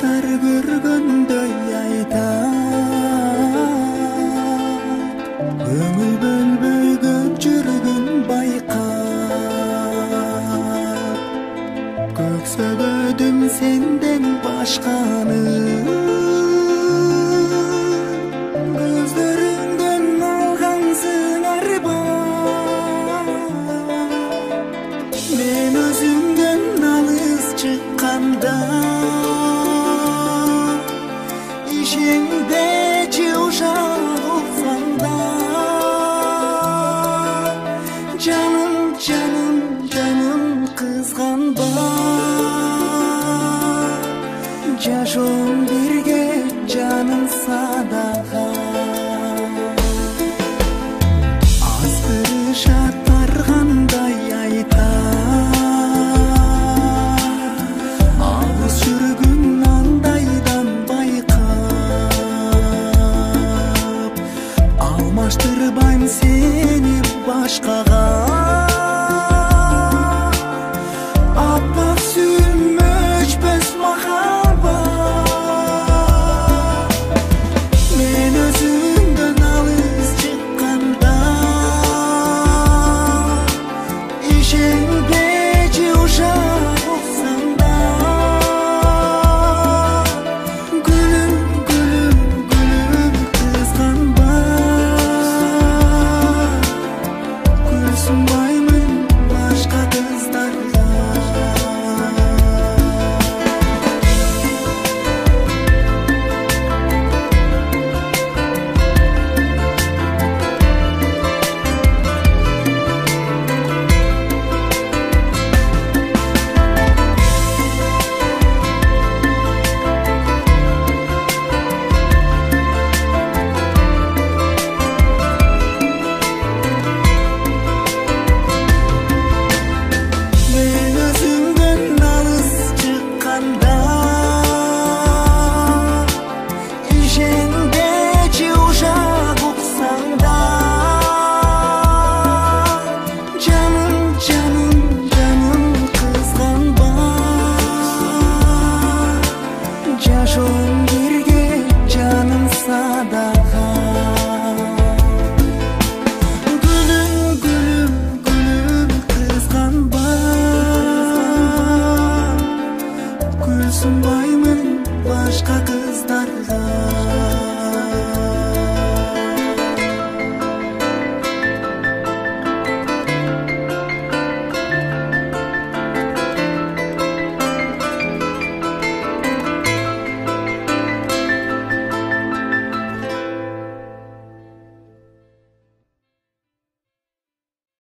кыздар көргөндөй айтат, көңүл бөлбөй көп жүргүн байкап, көксөгөдүм сенден башканы, көздөрүңдөн алгансың арбап, мен өзүңдөн алыс чыкканда ишеңде жыушак уксаң да, жаным жаным жаным кызганба, жашоом бирге жаным садака. Азгырышат таргандай айтат, алыс жүргүн андайдан байкап, алмаштырбайм сени башкага. Аппак сүйүм өчпөс махаббат, мен өзүңдөн алыс чыкканда ишеңде жыушак уксаң да, гүлүм гүлүм гүлүм кызганба, көз сунбаймын башка кыздарга. Мен өзүңдөн алыс чыкканда ишеңде жыушак уксаң да, жаным жаным жаным кызганба, жашоом бирге жаным садака. Гүлүм гүлүм гүлүм кызганба, көз сунбаймын башка